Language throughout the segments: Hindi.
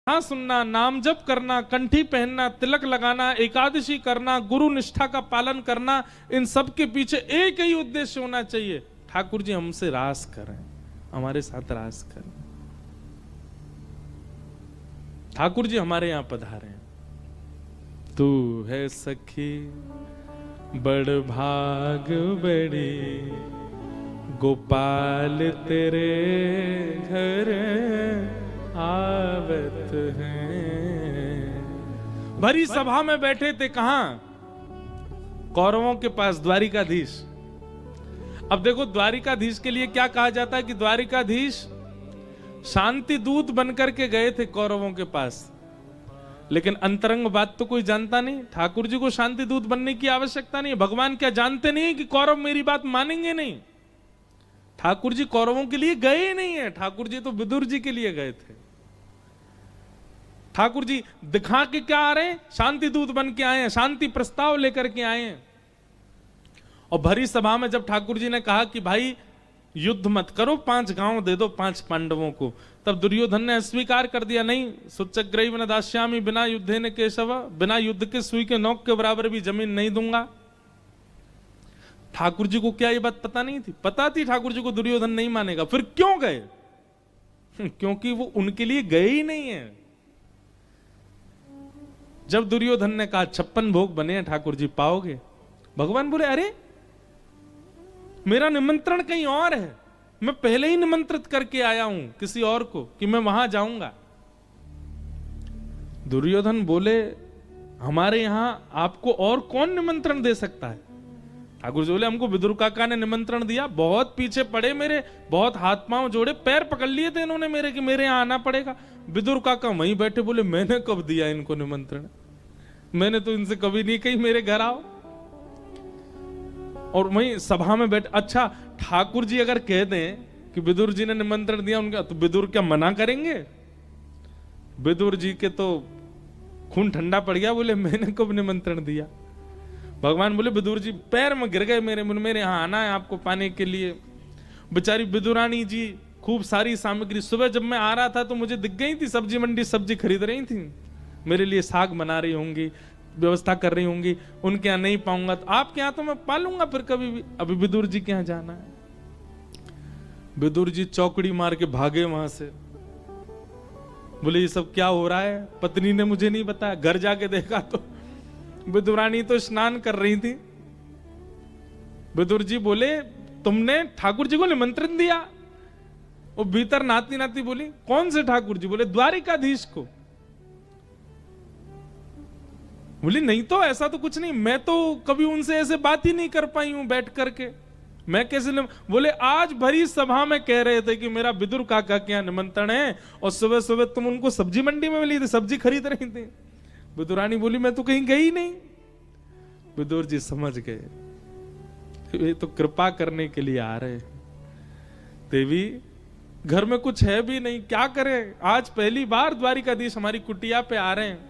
हाँ सुनना, नाम जप करना, कंठी पहनना, तिलक लगाना, एकादशी करना, गुरु निष्ठा का पालन करना, इन सब के पीछे एक ही उद्देश्य होना चाहिए, ठाकुर जी हमसे रास करें, हमारे साथ रास करें, ठाकुर जी हमारे यहां पधारे। तू है सखी बड़ भाग बड़ी, गोपाल तेरे घर आवत हैं। भरी सभा में बैठे थे कहां? कौरवों के पास, द्वारिकाधीश। अब देखो द्वारिकाधीश के लिए क्या कहा जाता है कि द्वारिकाधीश शांति दूत बनकर के गए थे कौरवों के पास, लेकिन अंतरंग बात तो कोई जानता नहीं। ठाकुर जी को शांति दूत बनने की आवश्यकता नहीं। भगवान क्या जानते नहीं कि कौरव मेरी बात मानेंगे नहीं? ठाकुर जी कौरवों के लिए गए ही नहीं है, ठाकुर जी तो विदुर जी के लिए गए थे। ठाकुर जी दिखा के क्या आ रहे हैं? शांति दूत बन के आए हैं, शांति प्रस्ताव लेकर के आए हैं। और भरी सभा में जब ठाकुर जी ने कहा कि भाई युद्ध मत करो, 5 गांव दे दो 5 पांडवों को, तब दुर्योधन ने अस्वीकार कर दिया, नहीं सुच्चग्रैव न दास्यामि बिना युद्धे न केशव, बिना युद्ध के सुई के नोक के बराबर भी जमीन नहीं दूंगा। ठाकुर जी को क्या ये बात पता नहीं थी? पता थी ठाकुर जी को दुर्योधन नहीं मानेगा, फिर क्यों गए? क्योंकि वो उनके लिए गए ही नहीं है। जब दुर्योधन ने कहा 56 भोग बने हैं ठाकुर जी, पाओगे? भगवान बोले अरे मेरा निमंत्रण कहीं और है, मैं पहले ही निमंत्रित करके आया हूं किसी और को कि मैं वहां जाऊंगा। दुर्योधन बोले हमारे यहां आपको और कौन निमंत्रण दे सकता है? ठाकुर जी बोले हमको विदुर काका ने निमंत्रण दिया, बहुत पीछे पड़े मेरे, बहुत हाथ पांव जोड़े, पैर पकड़ लिए थे इन्होंने मेरे कि मेरे यहां आना पड़ेगा। विदुर काका वहीं बैठे बोले मैंने कब दिया इनको निमंत्रण, मैंने तो इनसे कभी नहीं कही मेरे घर आओ। और वहीं सभा में बैठे, अच्छा ठाकुर जी अगर कह दें कि विदुर जी ने निमंत्रण दिया उनका, तो विदुर क्या मना करेंगे? विदुर जी के तो खून ठंडा पड़ गया, बोले मैंने कब निमंत्रण दिया। भगवान बोले विदुर जी पैर में गिर गए मेरे यहाँ आना है आपको पाने के लिए। बेचारी विदुरानी जी खूब सारी सामग्री, सुबह जब मैं आ रहा था तो मुझे दिख गई थी सब्जी मंडी, सब्जी खरीद रही थी, मेरे लिए साग बना रही होंगी, व्यवस्था कर रही होंगी। उनके यहाँ नहीं पाऊंगा तो आपके यहाँ तो मैं पालूंगा फिर कभी भी, अभी विदुर जी के यहाँ जाना है। विदुर जी चौकड़ी मार के भागे वहां से, बोले ये सब क्या हो रहा है? पत्नी ने मुझे नहीं बताया। घर जाके देखा तो विदुरानी तो स्नान कर रही थी। विदुर जी बोले तुमने ठाकुर जी को निमंत्रण दिया? वो भीतर नाती नाती बोली कौन से ठाकुर जी? बोले द्वारिकाधीश को। बोली नहीं तो ऐसा तो कुछ नहीं, मैं तो कभी उनसे ऐसे बात ही नहीं कर पाई हूं बैठ करके, मैं कैसे बोले आज भरी सभा में कह रहे थे कि मेरा विदुर काका के यहाँ निमंत्रण है, और सुबह सुबह तुम उनको सब्जी मंडी में मिली थी, सब्जी खरीद रही थी। विदुरानी बोली मैं तो कहीं गई नहीं। विदुर जी समझ गए ये तो कृपा करने के लिए आ रहे, देवी घर में कुछ है भी नहीं, क्या करें, आज पहली बार द्वारिकाधीश हमारी कुटिया पे आ रहे हैं,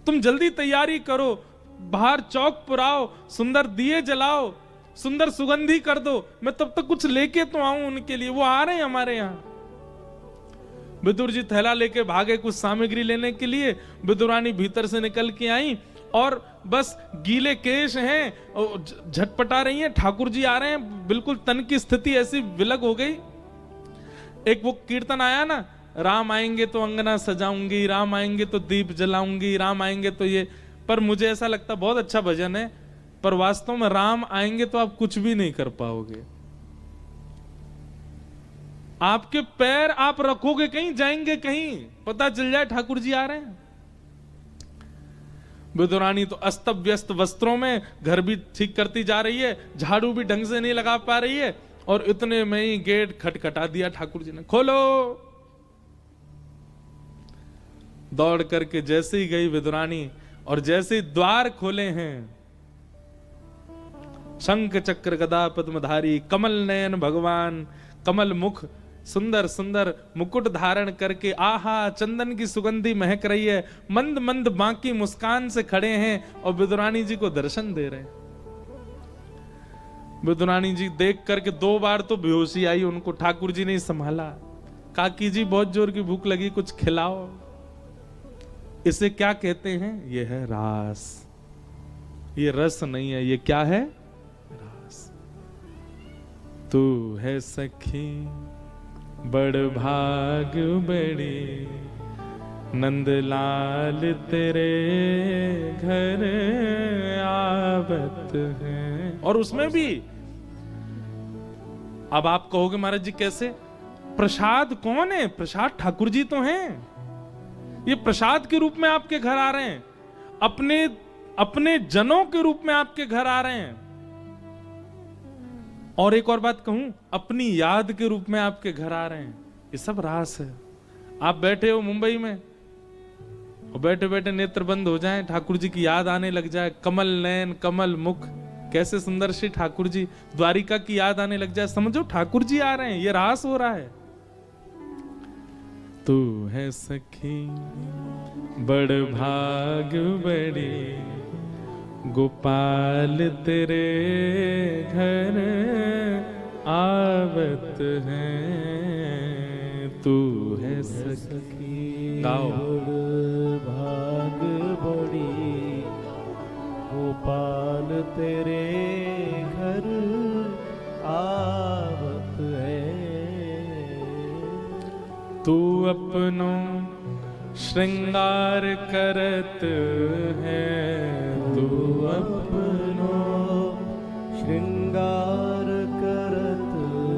तुम जल्दी तैयारी करो, बाहर चौक पुराओ, सुंदर दिए जलाओ, सुंदर सुगंधी कर दो, मैं तब तक कुछ लेके तो आऊं उनके लिए, वो आ रहे हैं हमारे यहाँ। विदुर जी थैला लेके भागे कुछ सामग्री लेने के लिए। विदुरानी भीतर से निकल के आई और बस गीले केश हैं, झटपटा रही हैं, ठाकुर जी आ रहे हैं, बिल्कुल तन की स्थिति ऐसी विलग हो गई। एक वो कीर्तन आया ना, राम आएंगे तो अंगना सजाऊंगी, राम आएंगे तो दीप जलाऊंगी, राम आएंगे तो ये, पर मुझे ऐसा लगता बहुत अच्छा भजन है, पर वास्तव में राम आएंगे तो आप कुछ भी नहीं कर पाओगे। आपके पैर आप रखोगे कहीं, जाएंगे कहीं, पता चल जाए ठाकुर जी आ रहे हैं। विदुरानी तो अस्त व्यस्त वस्त्रों में घर भी ठीक करती जा रही है, झाड़ू भी ढंग से नहीं लगा पा रही है, और इतने में ही गेट खटखटा दिया ठाकुर जी ने, खोलो। दौड़ करके जैसे ही गई विदुरानी और जैसे ही द्वार खोले हैं, शंख चक्र गदा पद्मधारी कमल नयन भगवान, कमल मुख, सुंदर सुंदर मुकुट धारण करके, आहा चंदन की सुगंधी महक रही है, मंद मंद बांकी मुस्कान से खड़े हैं और विदुरानी जी को दर्शन दे रहे हैं। विदुरानी जी देख करके 2 बार तो बेहोशी आई उनको, ठाकुर जी ने संभाला, काकी जी बहुत जोर की भूख लगी, कुछ खिलाओ। इसे क्या कहते हैं? ये है रास। ये रस नहीं है, ये क्या है? रास। तू है सखी बड़ भाग बड़ी, नंदलाल तेरे घर आवत है। और उसमें भी अब आप कहोगे महाराज जी कैसे? प्रसाद कौन है? प्रसाद ठाकुर जी तो हैं। ये प्रसाद के रूप में आपके घर आ रहे हैं, अपने अपने जनों के रूप में आपके घर आ रहे हैं। और एक और बात कहूं, अपनी याद के रूप में आपके घर आ रहे हैं। ये सब रास है। आप बैठे हो मुंबई में और बैठे बैठे नेत्र बंद हो जाएं, ठाकुर जी की याद आने लग जाए, कमल नयन कमल मुख, कैसे सुंदर श्री ठाकुर जी, द्वारिका की याद आने लग जाए, समझो ठाकुर जी आ रहे हैं। ये रास हो रहा है। तू है सखी बड़ भाग बड़ी, गोपाल तेरे घर आवत है। तू है सखी गाओ। भाग बड़ी, गोपाल तेरे घर आवत है। तू अपनो श्रृंगार करत है, तू अपनो श्रृंगार करत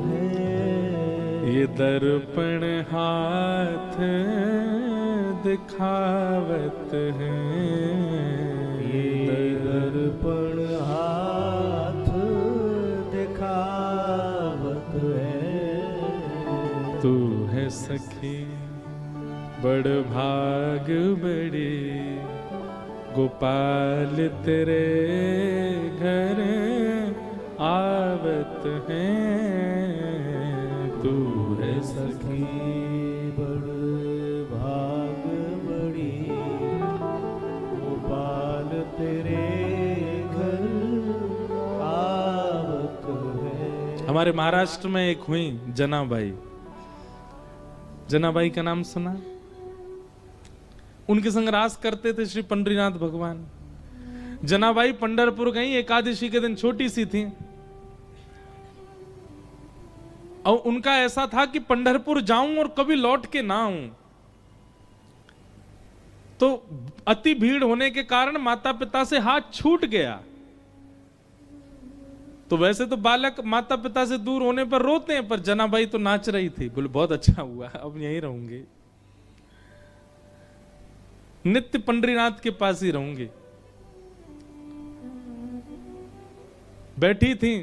है। ये दर्पण हाथ दिखावत है। ये दर्पण हाथ दिखावत है। तू है सखी बड़ भाग बड़ी, गोपाल तेरे घर आवत है। तू है सखी बड़ भाग बड़ी, गोपाल तेरे घर आवत है। हमारे महाराष्ट्र में एक हुई जनाबाई। जनाबाई का नाम सुना? उनके संग रास करते थे श्री पंडरीनाथ भगवान। जनाबाई पंढरपुर गई, एकादशी के दिन छोटी सी थी, और उनका ऐसा था कि पंढरपुर जाऊं और कभी लौट के ना आऊं। तो अति भीड़ होने के कारण माता पिता से हाथ छूट गया। तो वैसे तो बालक माता पिता से दूर होने पर रोते हैं, पर जनाबाई तो नाच रही थी, बोले बहुत अच्छा हुआ, अब यहीं रहूंगी, नित्य पंडरीनाथ के पास ही रहूंगी। बैठी थी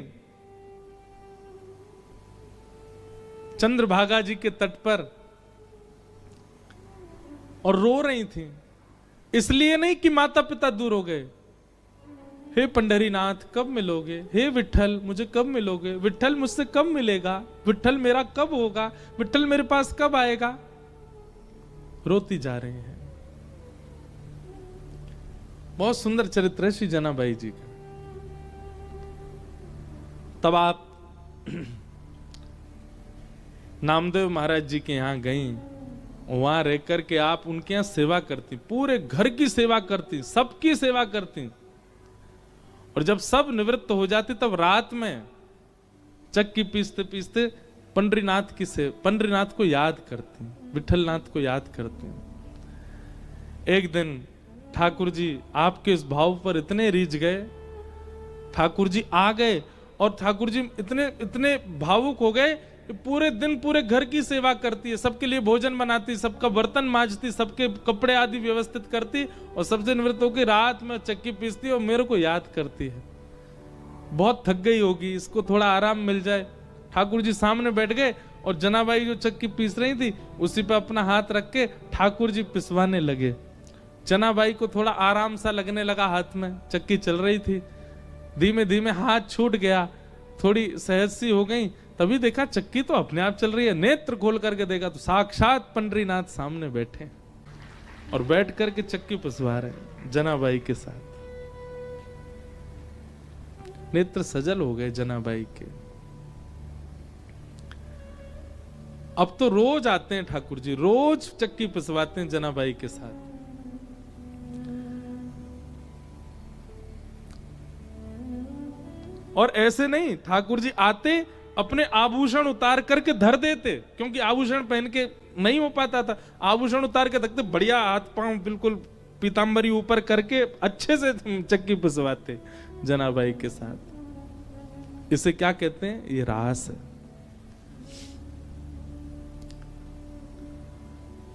चंद्रभागा जी के तट पर और रो रही थी। इसलिए नहीं कि माता पिता दूर हो गए, हे पंडरीनाथ कब मिलोगे, हे विठल मुझे कब मिलोगे, विठल मुझसे कब मिलेगा, विठल मेरा कब होगा, विठल मेरे पास कब आएगा। रोती जा रही है। बहुत सुंदर चरित्र है श्री जनाबाई जी का। तब आप नामदेव महाराज जी के यहां गई, वहां रह करके आप उनके यहां सेवा करती, पूरे घर की सेवा करती, सबकी सेवा करती। और जब सब निवृत्त हो जाती तब रात में चक्की पीसते पीसते पंडरीनाथ को याद करती, विठलनाथ को याद करती। एक दिन ठाकुर जी आपके इस भाव पर इतने रीझ गए, ठाकुर जी आ गए और ठाकुर जी इतने भावुक हो गए कि पूरे दिन पूरे घर की सेवा करती है, सबके लिए भोजन बनाती, सबका बर्तन मांजती, सबके कपड़े आदि व्यवस्थित करती, और सबसे निवृत्त होकर रात में चक्की पीसती और मेरे को याद करती है। बहुत थक गई होगी, इसको थोड़ा आराम मिल जाए। ठाकुर जी सामने बैठ गए और जनाबाई जो चक्की पीस रही थी उसी पे अपना हाथ रख के ठाकुर जी पिसवाने लगे। जनाबाई को थोड़ा आराम सा लगने लगा, हाथ में चक्की चल रही थी, धीमे धीमे हाथ छूट गया, थोड़ी सहज सी हो गई। तभी देखा चक्की तो अपने आप चल रही है, नेत्र खोल करके देखा तो साक्षात पंडरीनाथ सामने बैठे और बैठ करके चक्की पिसवा रहे जनाबाई के साथ। नेत्र सजल हो गए जनाबाई के। अब तो रोज आते हैं ठाकुर जी, रोज चक्की पिसवाते हैं जनाबाई के साथ। और ऐसे नहीं, ठाकुर जी आते अपने आभूषण उतार करके धर देते, क्योंकि आभूषण पहन के नहीं हो पाता था। आभूषण उतार के रखते, बढ़िया हाथ पांव बिल्कुल पीतांबरी ऊपर करके अच्छे से चक्की पिसवाते जनाबाई के साथ। इसे क्या कहते हैं? ये रास है।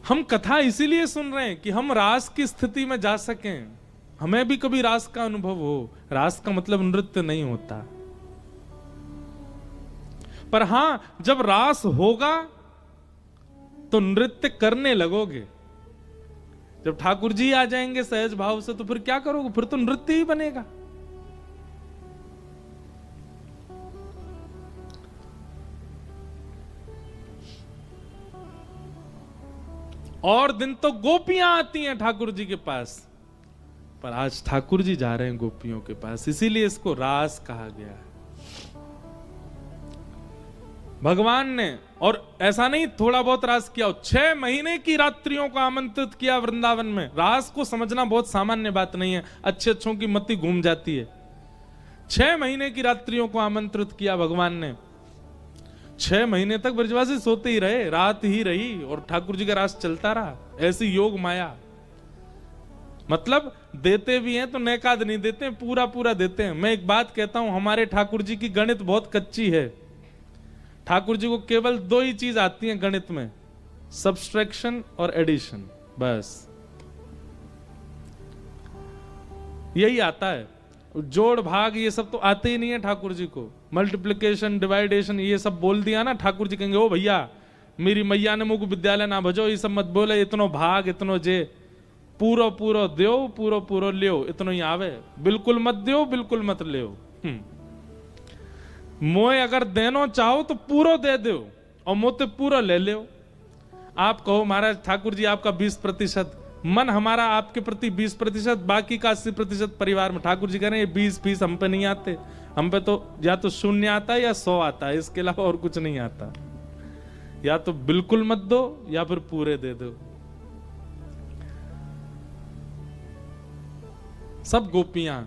हम कथा इसीलिए सुन रहे हैं कि हम रास की स्थिति में जा सकें, हमें भी कभी रास का अनुभव हो। रास का मतलब नृत्य नहीं होता, पर हां जब रास होगा तो नृत्य करने लगोगे। जब ठाकुर जी आ जाएंगे सहज भाव से, तो फिर क्या करोगे? फिर तो नृत्य ही बनेगा। और दिन तो गोपियां आती हैं ठाकुर जी के पास, पर आज ठाकुर जी जा रहे हैं गोपियों के पास, इसीलिए इसको रास कहा गया है। भगवान ने, और ऐसा नहीं थोड़ा बहुत रास किया, 6 महीने की रात्रियों को आमंत्रित किया वृंदावन में। रास को समझना बहुत सामान्य बात नहीं है, अच्छे अच्छों की मति घूम जाती है। 6 महीने की रात्रियों को आमंत्रित किया भगवान ने। 6 महीने तक ब्रजवासी सोते ही रहे, रात ही रही और ठाकुर जी का रास चलता रहा। ऐसी योग माया। मतलब देते भी हैं तो नैकाद नहीं देते, पूरा पूरा देते हैं। मैं एक बात कहता हूं, हमारे ठाकुर जी की गणित बहुत कच्ची है। ठाकुर जी को केवल 2 ही चीज आती हैं गणित में, सब्सट्रैक्शन और एडिशन, बस यही आता है। जोड़ भाग ये सब तो आते ही नहीं है ठाकुर जी को। मल्टीप्लिकेशन डिवाइडेशन ये सब बोल दिया ना, ठाकुर जी कहेंगे ओ भैया मेरी मैया ने मुझको विद्यालय ना भजो, ये सब मत बोले, इतनो भाग इतनो जे, पूरो पूरो दो पूरो पूरो लियो, इतनो ही आवे, बिल्कुल मत दो बिल्कुल मत लियो। मोए अगर देनो चाहो तो पूरो दे दो और मोते पूरा ले लो। आप कहो महाराज ठाकुर जी आपका 20%, मन हमारा आपके प्रति 20%, बाकी का 80% परिवार में। ठाकुर जी कह रहे हैं 20 हम पे नहीं आते, हम पे तो या तो 0 आता है या 100 आता है, इसके अलावा और कुछ नहीं आता। या तो बिल्कुल मत दो या फिर पूरे दे दो। सब गोपियां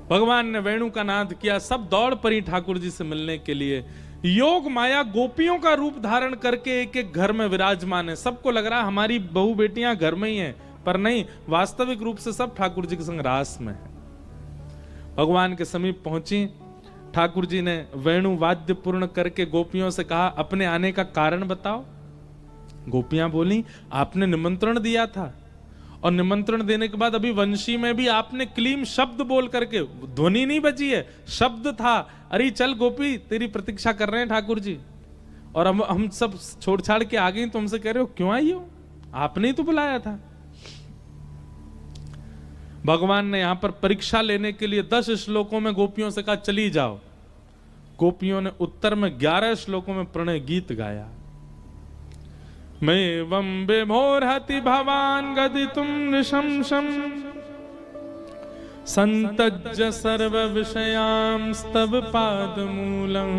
भगवान ने वेणु का नाद किया, सब दौड़ पड़ी ठाकुर जी से मिलने के लिए। योग माया गोपियों का रूप धारण करके एक एक घर में विराजमान है। सबको लग रहा है हमारी बहू बेटियां घर में ही हैं, पर नहीं, वास्तविक रूप से सब ठाकुर जी के संग रास में है। भगवान के समीप पहुंची, ठाकुर जी ने वेणु वाद्य पूर्ण करके गोपियों से कहा अपने आने का कारण बताओ। गोपियां बोली आपने निमंत्रण दिया था, और निमंत्रण देने के बाद अभी वंशी में भी आपने क्लीम शब्द बोल करके, ध्वनि नहीं बची है, शब्द था, अरे चल गोपी तेरी प्रतीक्षा कर रहे हैं ठाकुर जी, और हम सब छोड़ छाड़ के आ गए, तुमसे कह रहे हो क्यों आई हो, आपने ही तो बुलाया था। भगवान ने यहां पर परीक्षा लेने के लिए 10 श्लोकों में गोपियों से कहा चली जाओ। गोपियों ने उत्तर में 11 श्लोकों में प्रणय गीत गाया। मैं वंबे मोरहति भवान गदितुम निशंसम संतज्ज सर्व विषयां स्तव पादमूलम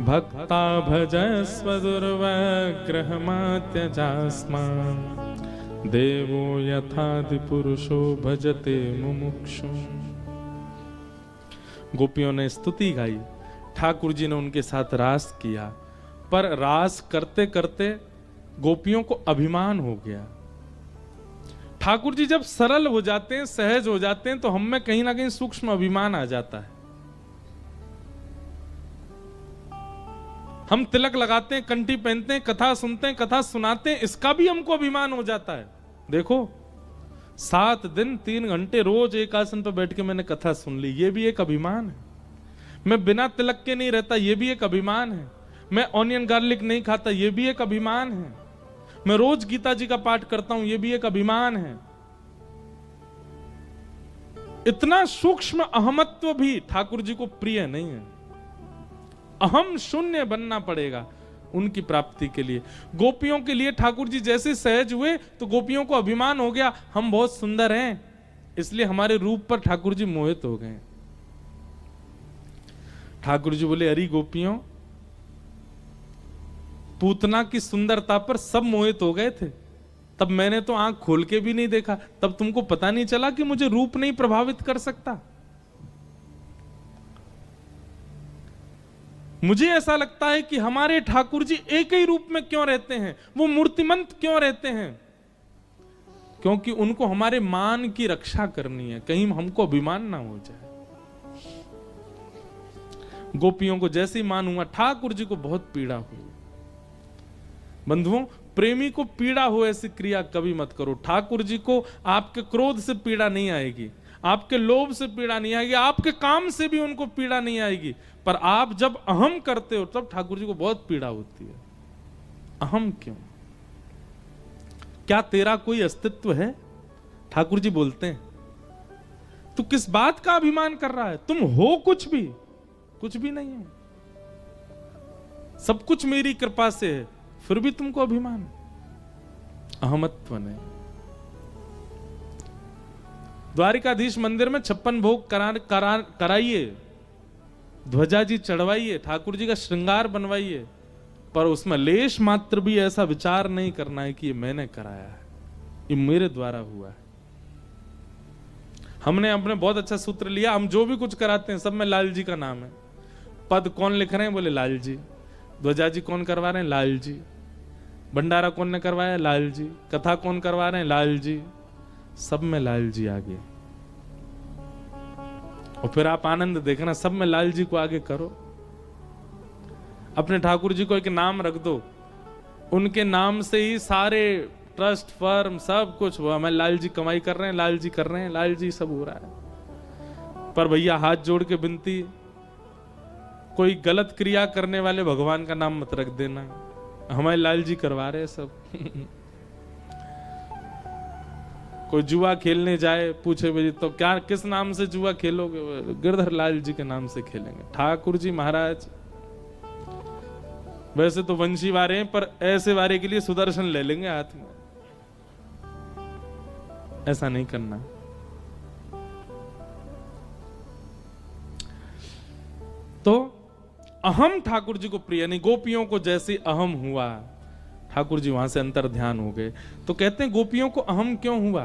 भक्ता भजस्व दुर्वग्रहमात्यजास्मान् देवो यथादि पुरुषो भजते मुमुक्षु। गोपियों ने स्तुति गाई, ठाकुर जी ने उनके साथ रास किया, पर रास करते करते गोपियों को अभिमान हो गया। ठाकुर जी जब सरल हो जाते हैं, सहज हो जाते हैं, तो हम में कहीं ना कहीं सूक्ष्म अभिमान आ जाता है। हम तिलक लगाते हैं, कंठी पहनते हैं, कथा सुनते हैं, कथा सुनाते हैं, इसका भी हमको अभिमान हो जाता है। देखो 7 दिन 3 घंटे रोज एक आसन पर बैठ के मैंने कथा सुन ली, ये भी एक अभिमान है। मैं बिना तिलक के नहीं रहता, ये भी एक अभिमान है। मैं ऑनियन गार्लिक नहीं खाता, ये भी एक अभिमान है। मैं रोज गीता जी का पाठ करता हूं, ये भी एक अभिमान है। इतना सूक्ष्म अहमत्व भी ठाकुर जी को प्रिय नहीं है। अहम शून्य बनना पड़ेगा उनकी प्राप्ति के लिए। गोपियों के लिए ठाकुर जी जैसे सहज हुए तो गोपियों को अभिमान हो गया, हम बहुत सुंदर हैं, इसलिए हमारे रूप पर ठाकुर जी मोहित हो गए। ठाकुर जी बोले अरे गोपियों, पूतना की सुंदरता पर सब मोहित हो गए थे, तब मैंने तो आंख खोल के भी नहीं देखा, तब तुमको पता नहीं चला कि मुझे रूप नहीं प्रभावित कर सकता। मुझे ऐसा लगता है कि हमारे ठाकुर जी एक ही रूप में क्यों रहते हैं, वो मूर्तिमंत क्यों रहते हैं? क्योंकि उनको हमारे मान की रक्षा करनी है, कहीं हमको अभिमान ना हो जाए। गोपियों को जैसे ही मान हुआ, ठाकुर जी को बहुत पीड़ा हुई। बंधुओं, प्रेमी को पीड़ा हो ऐसी क्रिया कभी मत करो। ठाकुर जी को आपके क्रोध से पीड़ा नहीं आएगी, आपके लोभ से पीड़ा नहीं आएगी, आपके काम से भी उनको पीड़ा नहीं आएगी, पर आप जब अहम करते हो तब ठाकुर जी को बहुत पीड़ा होती है। अहम क्यों? क्या तेरा कोई अस्तित्व है? ठाकुर जी बोलते हैं, तू किस बात का अभिमान कर रहा है? तुम हो कुछ भी नहीं है, सब कुछ मेरी कृपा से है, फिर भी तुमको अभिमान, अहमत्व नहीं। द्वारिकाधीश मंदिर में 56 भोग कराइए, ध्वजा जी चढ़वाइए, ठाकुर जी का श्रृंगार बनवाइए, पर उसमें लेश मात्र भी ऐसा विचार नहीं करना है कि ये मैंने कराया है, ये मेरे द्वारा हुआ है। हमने अपने बहुत अच्छा सूत्र लिया, हम जो भी कुछ कराते हैं सब में लाल जी का नाम है। पद कौन लिख रहे हैं? बोले लाल जी। ध्वजा जी कौन करवा रहे हैं? लाल जी। भंडारा कौन ने करवाया? लाल जी। कथा कौन करवा रहे हैं? लाल जी। सब में लाल जी आगे, और फिर आप आनंद देखना, सब में लाल जी को आगे करो। अपने ठाकुर जी को एक नाम रख दो, उनके नाम से ही सारे ट्रस्ट फर्म सब कुछ हुआ। मैं लाल जी कमाई कर रहे हैं, लाल जी कर रहे हैं, लाल जी सब हो रहा है। पर भैया हाथ जोड़ के विनती, कोई गलत क्रिया करने वाले भगवान का नाम मत रख देना, हमारे लाल जी करवा रहे हैं सब। कोई जुआ खेलने जाए, पूछे भाई तो क्या किस नाम से जुआ खेलोगे? गिरधर लाल जी के नाम से खेलेंगे। ठाकुर जी महाराज वैसे तो वंशी वारे हैं, पर ऐसे वारे के लिए सुदर्शन ले लेंगे हाथ में। ऐसा नहीं करना। तो अहम ठाकुर जी को प्रिय नहीं। गोपियों को जैसे अहम हुआ, ठाकुर जी वहां से अंतर ध्यान हो गए। तो कहते हैं गोपियों को अहम क्यों हुआ?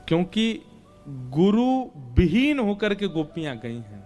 क्योंकि गुरु विहीन होकर के गोपियां गई हैं।